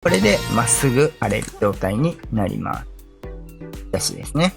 これでまっすぐ貼れる状態になります。よしですね。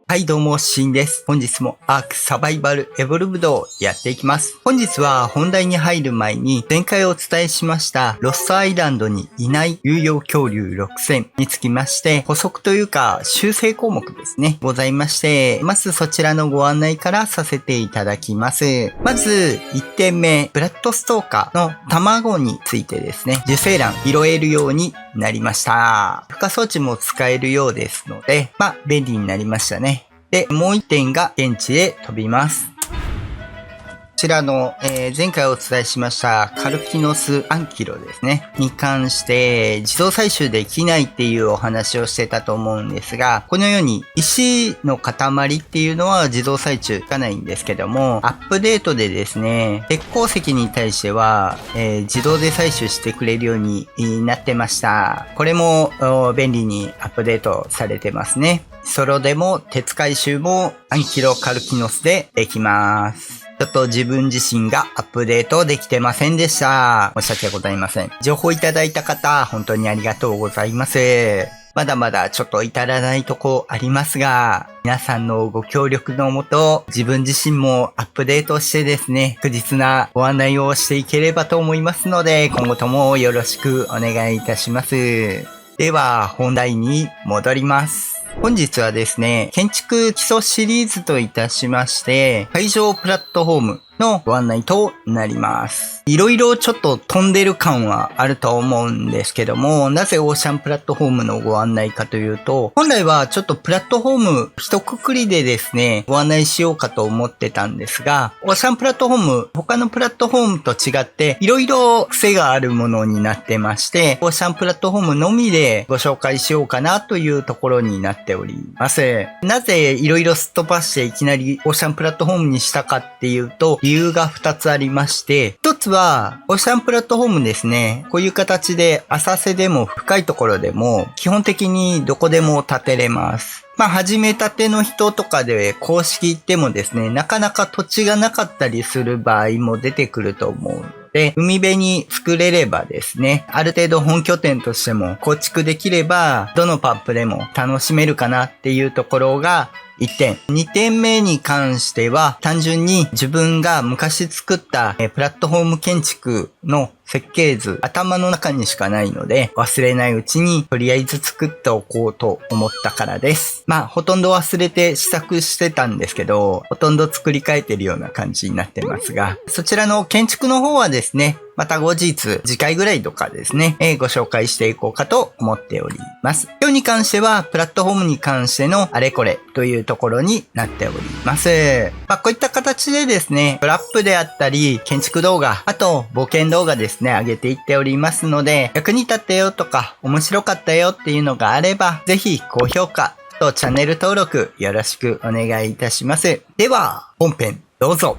はいどうも、シンです。本日もアークサバイバルエボルブドをやっていきます。本日は本題に入る前に前回お伝えしましたロストアイランドにいない有用恐竜6000につきまして補足というか修正項目ですね、ございまして、まずそちらのご案内からさせていただきます。まず1点目、ブラッドストーカーの卵についてですね、受精卵拾えるようになりました。孵化装置も使えるようですので、便利になりましたね。で、もう一点が現地へ飛びます。こちらの、前回お伝えしましたカルキノスアンキロですね。に関して自動採取できないっていうお話をしてたと思うんですが、このように石の塊っていうのは自動採取つかないんですけども、アップデートでですね、鉄鉱石に対しては、自動で採取してくれるようになってました。これも便利にアップデートされてますね。ソロでも鉄回収もアンキロカルキノスでできます。ちょっと自分自身がアップデートできてませんでした。申し訳ございません。情報いただいた方、本当にありがとうございます。まだまだちょっと至らないとこありますが、皆さんのご協力のもと、自分自身もアップデートしてですね、確実なご案内をしていければと思いますので、今後ともよろしくお願いいたします。では、本題に戻ります。本日はですね、建築基礎シリーズといたしまして、海上プラットフォームのご案内となります。いろいろちょっと飛んでる感はあると思うんですけども、なぜオーシャンプラットフォームのご案内かというと、本来はちょっとプラットフォーム一括りでですね、ご案内しようかと思ってたんですが、オーシャンプラットフォーム、他のプラットフォームと違っていろいろ癖があるものになってまして、オーシャンプラットフォームのみでご紹介しようかなというところになっております。なぜいろいろすっ飛ばしていきなりオーシャンプラットフォームにしたかっていうと、理由が2つありまして、1つは、オーシャンプラットフォームですね、こういう形で浅瀬でも深いところでも、基本的にどこでも建てれます。始めたての人とかで公式行ってもですね、なかなか土地がなかったりする場合も出てくると思うので、海辺に作れればですね、ある程度本拠点としても構築できれば、どのパップでも楽しめるかなっていうところが1点。2点目に関しては、単純に自分が昔作ったプラットフォーム建築の設計図、頭の中にしかないので、忘れないうちにとりあえず作っておこうと思ったからです。ほとんど忘れて試作してたんですけど、ほとんど作り変えてるような感じになってますが、そちらの建築の方はですね、また後日、次回ぐらいとかですね、ご紹介していこうかと思っております。今日に関しては、プラットフォームに関してのあれこれというところになっております。こういった形でですね、トラップであったり、建築動画、あと冒険動画ですね、上げていっておりますので、役に立ったよとか、面白かったよっていうのがあれば、ぜひ高評価とチャンネル登録よろしくお願いいたします。では、本編どうぞ。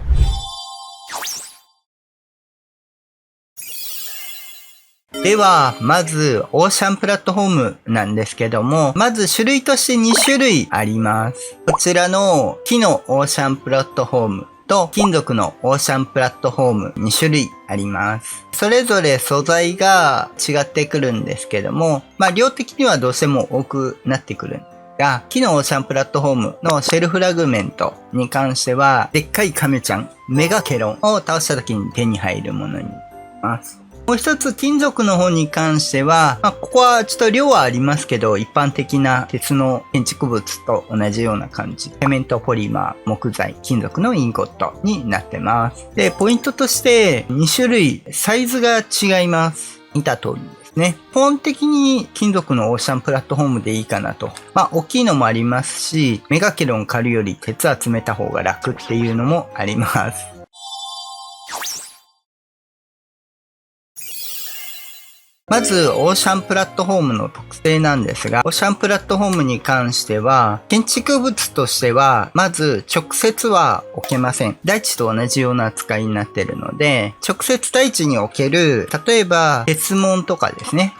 では、まず、オーシャンプラットフォームなんですけども、まず種類として2種類あります。こちらの木のオーシャンプラットフォームと金属のオーシャンプラットフォーム2種類あります。それぞれ素材が違ってくるんですけども、量的にはどうしても多くなってくるんですが、木のオーシャンプラットフォームのシェルフラグメントに関しては、でっかいカメちゃん、メガケロンを倒した時に手に入るものになります。もう一つ金属の方に関しては、ここはちょっと量はありますけど、一般的な鉄の建築物と同じような感じ。セメント、ポリマー、木材、金属のインゴットになってます。で、ポイントとして2種類、サイズが違います。見た通りですね。基本的に金属のオーシャンプラットフォームでいいかなと。大きいのもありますし、メガケロン狩るより鉄集めた方が楽っていうのもあります。まず、オーシャンプラットフォームの特性なんですが、オーシャンプラットフォームに関しては、建築物としては、まず直接は置けません。大地と同じような扱いになっているので、直接大地に置ける、例えば、鉄門とかですね。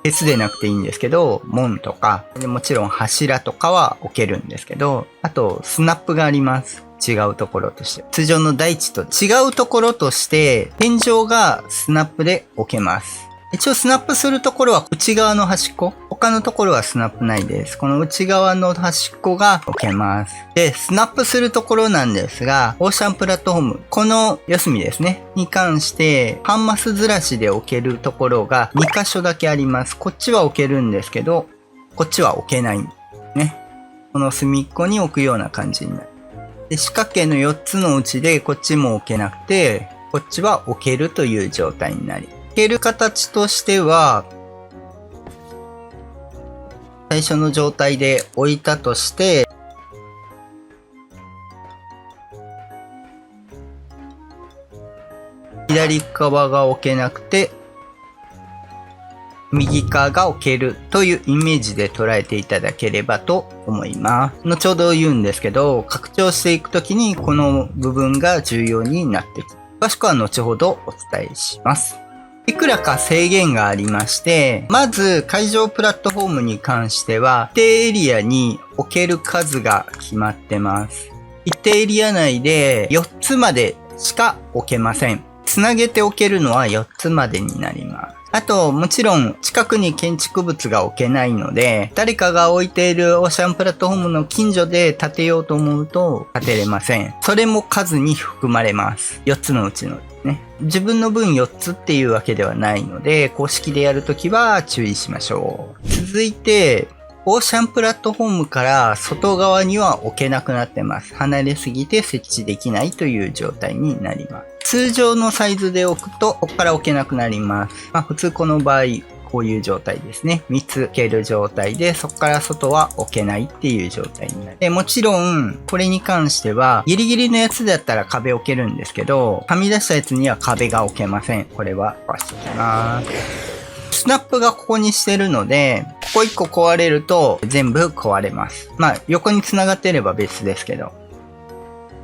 鉄でなくていいんですけど、門とか、もちろん柱とかは置けるんですけど、あと、スナップがあります。違うところとして。通常の大地と違うところとして、天井がスナップで置けます。一応スナップするところは内側の端っこ。他のところはスナップないです。この内側の端っこが置けます。で、スナップするところなんですが、オーシャンプラットフォーム、この四隅ですね、に関して、半マスずらしで置けるところが2箇所だけあります。こっちは置けるんですけど、こっちは置けないんですね。この隅っこに置くような感じになる。で、四角形の4つのうちでこっちも置けなくて、こっちは置けるという状態になり、置ける形としては、最初の状態で置いたとして、左側が置けなくて、右側が置けるというイメージで捉えていただければと思います。後ほど言うんですけど、拡張していくときにこの部分が重要になってきます。詳しくは後ほどお伝えします。いくらか制限がありまして、まず会場プラットフォームに関しては、一定エリアに置ける数が決まってます。一定エリア内で4つまでしか置けません。つなげて置けるのは4つまでになります。あと、もちろん近くに建築物が置けないので、誰かが置いているオーシャンプラットフォームの近所で建てようと思うと建てれません。それも数に含まれます。4つのうちのね。自分の分4つっていうわけではないので、公式でやるときは注意しましょう。続いて、オーシャンプラットフォームから外側には置けなくなってます。離れすぎて設置できないという状態になります。通常のサイズで置くと、ここから置けなくなります。普通この場合、こういう状態ですね。3つ置ける状態で、そこから外は置けないっていう状態になる。で、もちろん、これに関しては、ギリギリのやつだったら壁置けるんですけど、はみ出したやつには壁が置けません。これは、壊しておきます。スナップがここにしてるので、ここ1個壊れると全部壊れます。横に繋がっていれば別ですけど。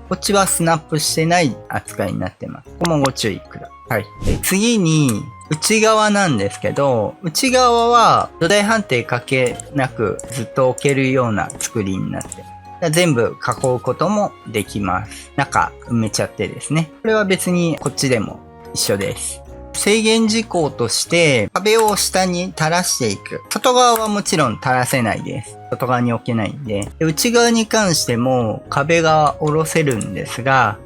こっちはスナップしてない扱いになってます。ここもご注意ください。次に、内側なんですけど、内側は土台判定かけなくずっと置けるような作りになってます。全部囲うこともできます。中埋めちゃってですね。これは別にこっちでも一緒です。制限事項として壁を下に垂らしていく。外側はもちろん垂らせないです。外側に置けないんで。内側に関しても壁が下ろせるんですが、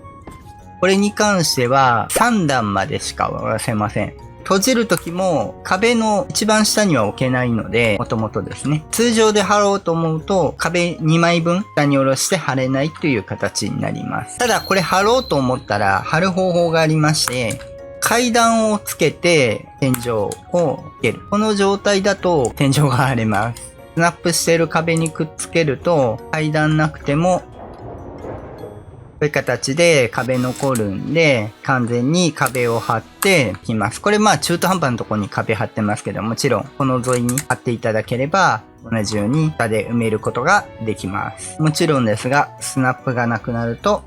これに関しては3段までしか下ろせません。閉じるときも壁の一番下には置けないので、もともとですね。通常で貼ろうと思うと壁2枚分下に下ろして貼れないという形になります。ただこれ貼ろうと思ったら貼る方法がありまして、階段をつけて天井をつける。この状態だと天井が貼れます。スナップしている壁にくっつけると階段なくてもこういう形で壁残るんで完全に壁を貼ってきます。これ中途半端なところに壁貼ってますけどもちろんこの沿いに貼っていただければ同じように下で埋めることができます。もちろんですがスナップがなくなると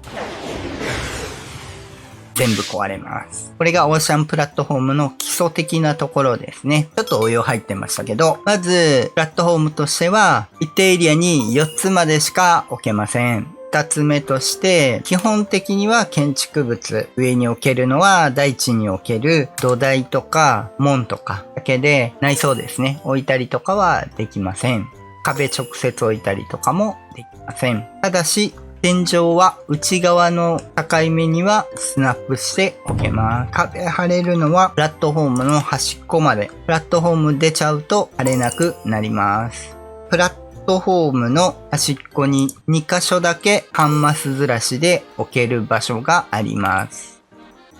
全部壊れます。これがオーシャンプラットフォームの基礎的なところですね。ちょっと応用入ってましたけど、まず、プラットフォームとしては、一定エリアに4つまでしか置けません。2つ目として、基本的には建築物、上に置けるのは大地に置ける土台とか門とかだけで内装ですね。置いたりとかはできません。壁直接置いたりとかもできません。ただし、天井は内側の境目にはスナップしておけます。壁貼れるのはプラットフォームの端っこまで。プラットフォーム出ちゃうと貼れなくなります。プラットフォームの端っこに2箇所だけ半マスずらしで置ける場所があります。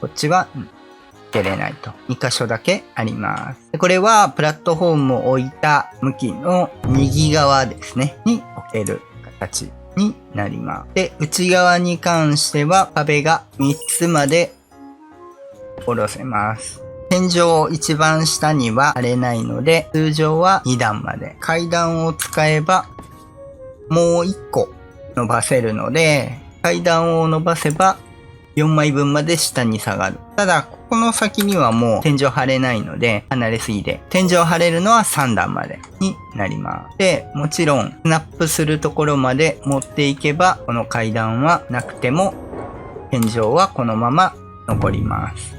こっちは置けれないと。2箇所だけあります。これはプラットフォームを置いた向きの右側ですね。に置ける形になります。で、内側に関しては壁が3つまで下ろせます。天井一番下には貼れないので、通常は2段まで。階段を使えば、もう1個伸ばせるので、階段を伸ばせば4枚分まで下に下がる。ただ、ここの先にはもう天井貼れないので、離れすぎで、天井貼れるのは3段までになります。で、もちろん、スナップするところまで持っていけば、この階段はなくても、天井はこのまま残ります。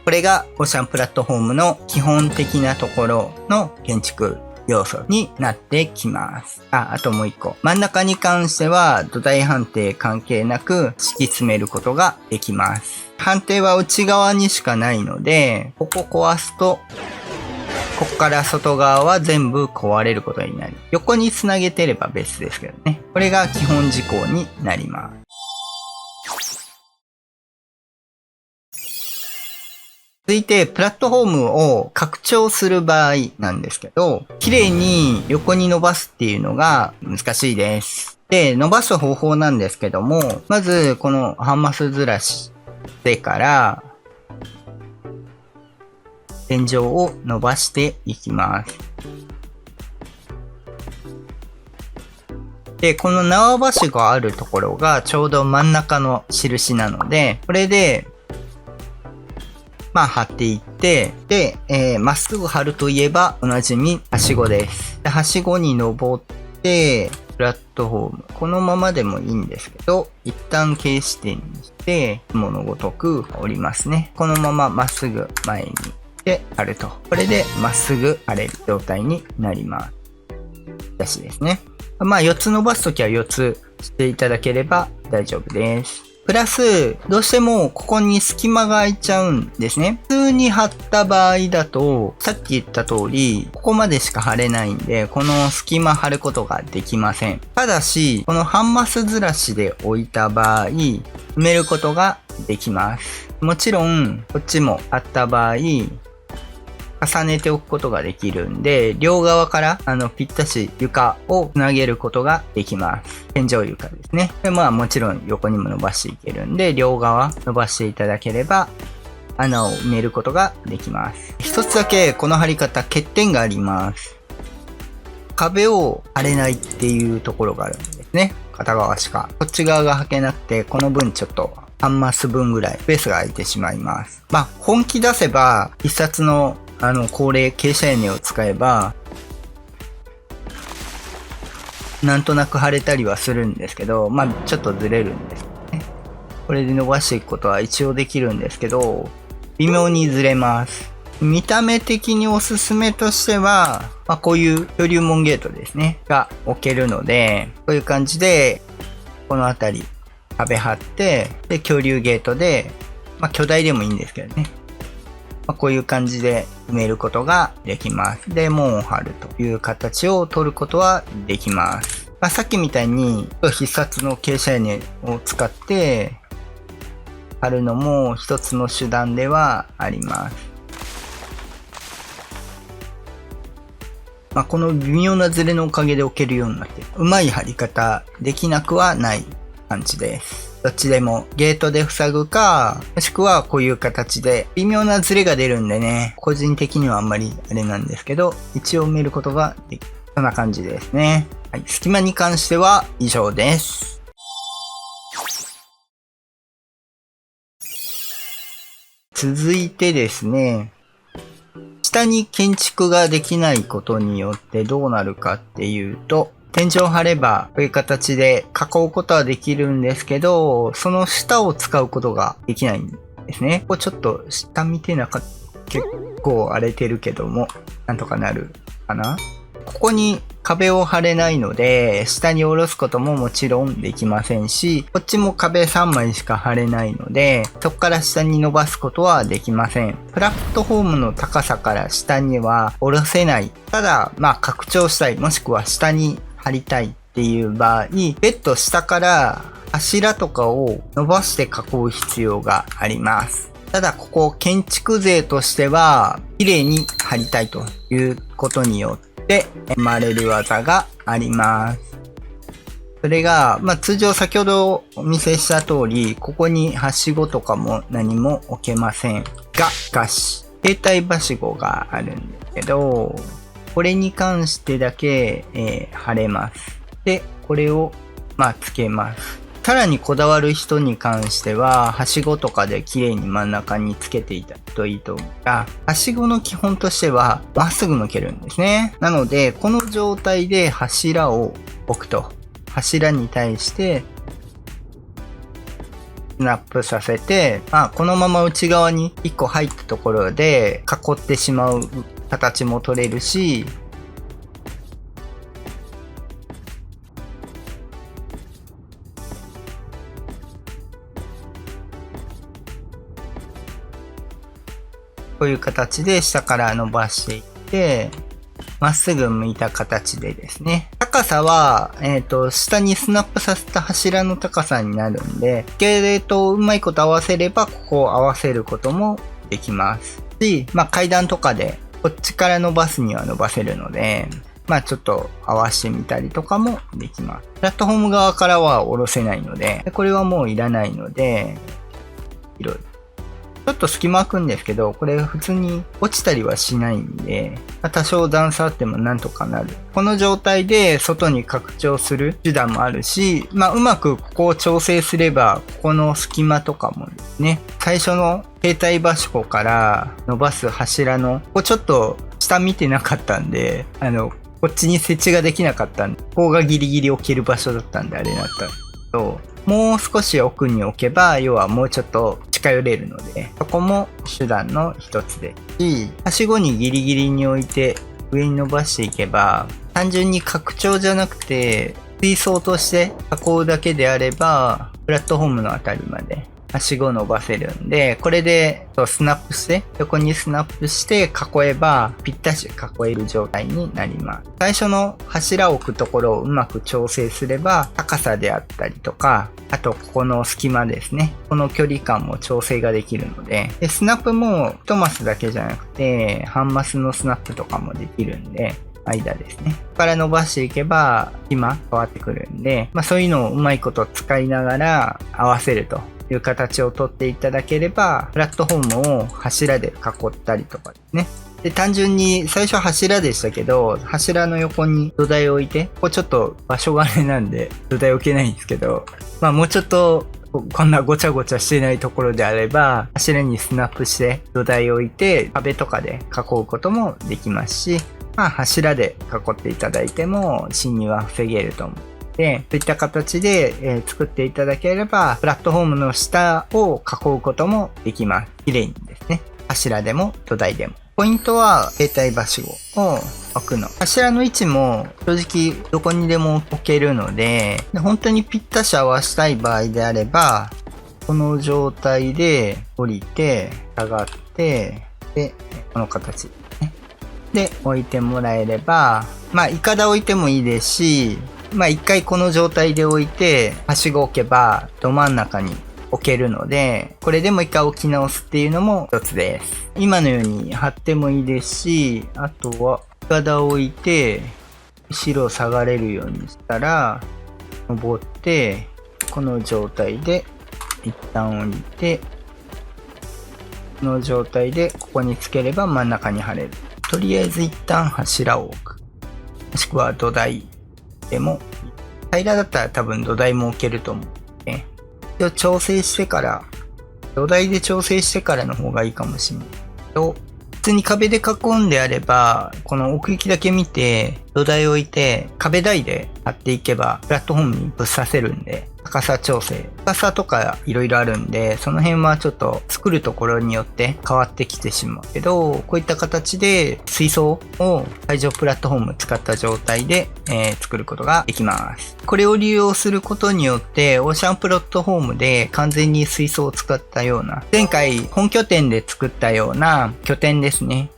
これがオーシャンプラットフォームの基本的なところの建築要素になってきます。あともう一個。真ん中に関しては土台判定関係なく敷き詰めることができます。判定は内側にしかないので、ここ壊すと、ここから外側は全部壊れることになり、横につなげてれば別ですけどね。これが基本事項になります。続いて、プラットフォームを拡張する場合なんですけど、綺麗に横に伸ばすっていうのが難しいです。で、伸ばす方法なんですけども、まず、このハンマスずらしてから、天井を伸ばしていきます。で、この縄橋があるところがちょうど真ん中の印なので、これで、貼っていって、で、まっすぐ貼るといえば、おなじみ、はしごです。で、はしごに登って、プラットフォーム。このままでもいいんですけど、一旦軽視点にして、物ごとく折りますね。このまままっすぐ前にで貼ると。これでまっすぐ貼れる状態になります。私ですね。4つ伸ばすときは4つしていただければ大丈夫です。プラス、どうしてもここに隙間が空いちゃうんですね。普通に貼った場合だと、さっき言った通り、ここまでしか貼れないんで、この隙間貼ることができません。ただし、このハンマスずらしで置いた場合、埋めることができます。もちろん、こっちも貼った場合、重ねておくことができるんで、両側からぴったし床をつなげることができます。天井床ですね。で、もちろん横にも伸ばしていけるんで、両側伸ばしていただければ穴を埋めることができます。一つだけこの貼り方欠点があります。壁を貼れないっていうところがあるんですね。片側しか。こっち側が履けなくて、この分ちょっとハンマス分ぐらいスペースが空いてしまいます。本気出せば必殺の高齢傾斜屋根を使えば、なんとなく貼れたりはするんですけど、ちょっとずれるんですね。これで伸ばしていくことは一応できるんですけど、微妙にずれます。見た目的におすすめとしては、こういう恐竜門ゲートですね、が置けるので、こういう感じで、この辺り壁貼って、で、恐竜ゲートで、巨大でもいいんですけどね。こういう感じで埋めることができます。で、門を張るという形を取ることはできます。さっきみたいに必殺の傾斜屋根を使って貼るのも一つの手段ではあります。この微妙なズレのおかげで置けるようになってうまい貼り方できなくはない感じです。どっちでもゲートで塞ぐか、もしくはこういう形で微妙なズレが出るんでね、個人的にはあんまりあれなんですけど、一応埋めることができる。そんな感じですね。はい、隙間に関しては以上です。続いてですね、下に建築ができないことによってどうなるかっていうと、天井を張れば、こういう形で囲うことはできるんですけど、その下を使うことができないんですね。ここちょっと下見てなかった。結構荒れてるけども、なんとかなるかな。ここに壁を張れないので、下に下ろすことももちろんできませんし、こっちも壁3枚しか張れないので、そこから下に伸ばすことはできません。プラットフォームの高さから下には下ろせない。ただ、拡張したい、もしくは下に貼りたいっていう場合、別途下から柱とかを伸ばして囲う必要があります。ただここ建築税としては綺麗に貼りたいということによって生まれる技があります。それが、通常先ほどお見せした通り、ここにはしごとかも何も置けませんが、しかし、携帯はしごがあるんですけど、これに関してだけ、貼れます。で、これを、つけます。さらにこだわる人に関しては、はしごとかで綺麗に真ん中につけていただくといいと思うが、はしごの基本としては、まっすぐ向けるんですね。なので、この状態で柱を置くと。柱に対して、スナップさせて、このまま内側に1個入ったところで囲ってしまう形も取れるし、こういう形で下から伸ばしていって、まっすぐ向いた形でですね。高さは、下にスナップさせた柱の高さになるんで、系列とうまいこと合わせれば、ここを合わせることもできますし、階段とかで、こっちから伸ばすには伸ばせるので、ちょっと合わせてみたりとかもできます。プラットフォーム側からは下ろせないので、これはもういらないので、いろいろ。ちょっと隙間空くんですけど、これ普通に落ちたりはしないんで、多少段差あってもなんとかなる。この状態で外に拡張する手段もあるし、うまくここを調整すれば、ここの隙間とかもですね、最初の携帯はしごから伸ばす柱の、ここちょっと下見てなかったんで、こっちに設置ができなかったんで、ここがギリギリ置ける場所だったんであれだったんですけど、もう少し奥に置けば、要はもうちょっと近寄れるので、そこも手段の一つですし、はしごにギリギリに置いて上に伸ばしていけば、単純に拡張じゃなくて、水槽として囲うだけであれば、プラットフォームのあたりまではしご伸ばせるんで、これでスナップして、横にスナップして囲えば、ぴったし囲える状態になります。最初の柱を置くところをうまく調整すれば、高さであったりとか、あとここの隙間ですね。この距離感も調整ができるので、スナップも1マスだけじゃなくて、半マスのスナップとかもできるんで、間ですね。ここから伸ばしていけば、今変わってくるんで、そういうのをうまいこと使いながら合わせるという形をとっていただければ、プラットフォームを柱で囲ったりとかですね。で、単純に最初柱でしたけど、柱の横に土台を置いて、ここちょっと場所があれなんで土台置けないんですけど、もうちょっとこんなごちゃごちゃしてないところであれば、柱にスナップして土台を置いて壁とかで囲うこともできますし、柱で囲っていただいても侵入は防げると思う。で、そういった形で、作っていただければ、プラットフォームの下を囲うこともできます。綺麗にですね。柱でも土台でも。ポイントは、携帯はしごを置くの。柱の位置も正直どこにでも置けるので、本当にぴったし合わせたい場合であれば、この状態で降りて、下がって、で、この形ですね。で、置いてもらえれば、いかだ置いてもいいですし、一回この状態で置いて、はしご置けば、ど真ん中に置けるので、これでも一回置き直すっていうのも一つです。今のように貼ってもいいですし、あとは、いかだを置いて、後ろ下がれるようにしたら、登って、この状態で、一旦降りて、この状態でここにつければ真ん中に貼れる。とりあえず一旦柱を置く。もしくは土台でも、平らだったら多分土台も置けると思うね。調整してから、土台で調整してからの方がいいかもしれない。普通に壁で囲んであれば、この奥行きだけ見て、土台を置いて、壁台で貼っていけば、プラットフォームにぶっ刺せるんで、高さ調整。高さとかいろいろあるんで、その辺はちょっと作るところによって変わってきてしまうけど、こういった形で水槽を会場プラットフォーム使った状態で、作ることができます。これを利用することによって、オーシャンプラットフォームで完全に水槽を使ったような、前回本拠点で作ったような拠点ですね。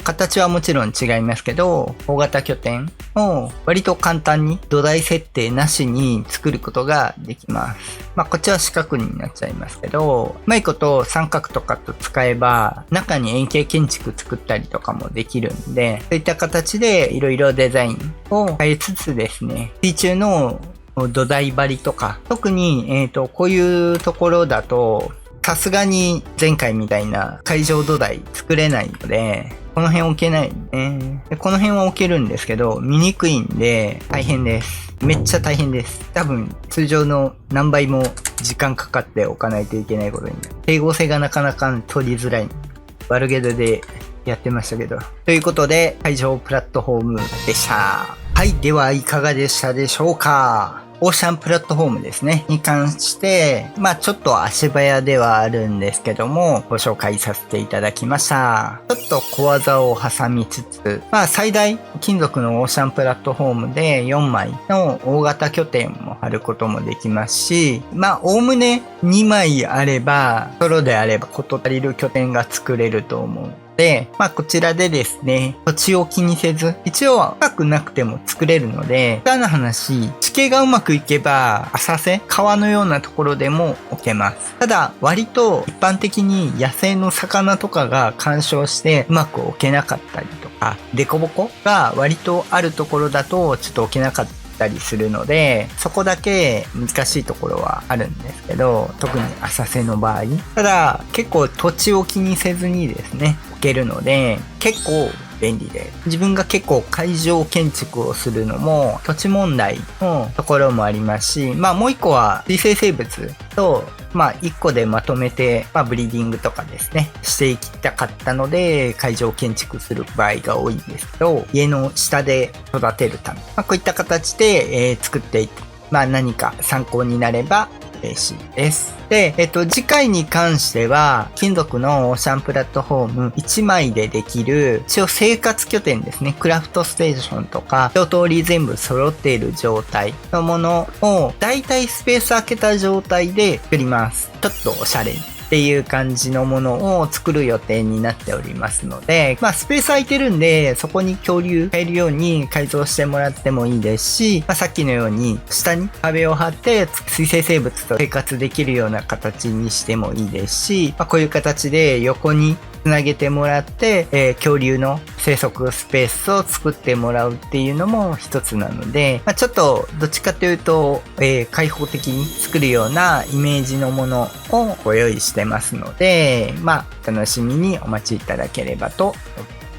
形はもちろん違いますけど、大型拠点を割と簡単に土台設定なしに作ることができます。こっちは四角になっちゃいますけど、うまいこと三角とかと使えば、中に円形建築作ったりとかもできるんで、そういった形でいろいろデザインを変えつつですね、水中の土台張りとか、特に、こういうところだと、さすがに前回みたいな会場土台作れないので、この辺置けないね。でこの辺は置けるんですけど、見にくいんで大変です。めっちゃ大変です。多分通常の何倍も時間かかっておかないといけないことになる。整合性がなかなか取りづらい。悪ゲドでやってましたけど。ということで、会場プラットフォームでした。はい。では、いかがでしたでしょうか？オーシャンプラットフォームですね。に関して、ちょっと足早ではあるんですけども、ご紹介させていただきました。ちょっと小技を挟みつつ、最大金属のオーシャンプラットフォームで4枚の大型拠点も貼ることもできますし、おおむね2枚あれば、ソロであれば事足りる拠点が作れると思う。で、こちらでですね、土地を気にせず、一応深くなくても作れるので、下手な話、地形がうまくいけば、浅瀬、川のようなところでも置けます。ただ、割と一般的に野生の魚とかが干渉してうまく置けなかったりとか、デコボコが割とあるところだとちょっと置けなかったりするので、そこだけ難しいところはあるんですけど、特に浅瀬の場合。ただ、結構土地を気にせずにですね、置けるので、結構便利で。自分が結構会場建築をするのも土地問題のところもありますし、もう一個は水生生物と、一個でまとめて、ブリーディングとかですね、していきたかったので、会場建築する場合が多いんですけど、家の下で育てるため、こういった形で、作っていく。何か参考になれば嬉しいです。で、次回に関しては、金属のオーシャンプラットフォーム1枚でできる、一応生活拠点ですね。クラフトステーションとか、一通り全部揃っている状態のものを、だいたいスペース空けた状態で作ります。ちょっとおしゃれに。っていう感じのものを作る予定になっておりますので、スペース空いてるんで、そこに恐竜入るように改造してもらってもいいですし、さっきのように下に壁を張って水生生物と生活できるような形にしてもいいですし、こういう形で横につなげてもらって、恐竜の生息スペースを作ってもらうっていうのも一つなので、ちょっとどっちかというと、開放的に作るようなイメージのものをご用意してますので、楽しみにお待ちいただければと思い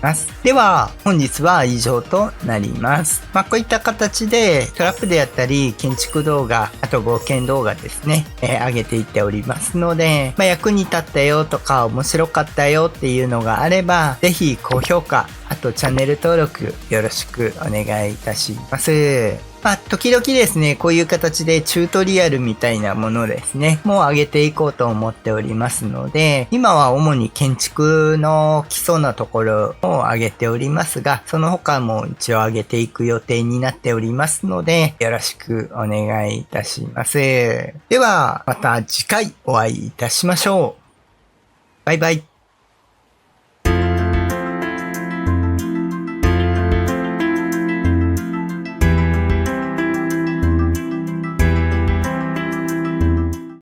ます。では、本日は以上となります。こういった形でトラップであったり、建築動画、あと冒険動画ですね、上げていっておりますので、役に立ったよとか面白かったよっていうのがあれば、ぜひ高評価、あとチャンネル登録よろしくお願いいたします。時々ですね、こういう形でチュートリアルみたいなものですね、もう上げていこうと思っておりますので、今は主に建築の基礎なところを上げておりますが、その他も一応上げていく予定になっておりますので、よろしくお願いいたします。では、また次回お会いいたしましょう。バイバイ。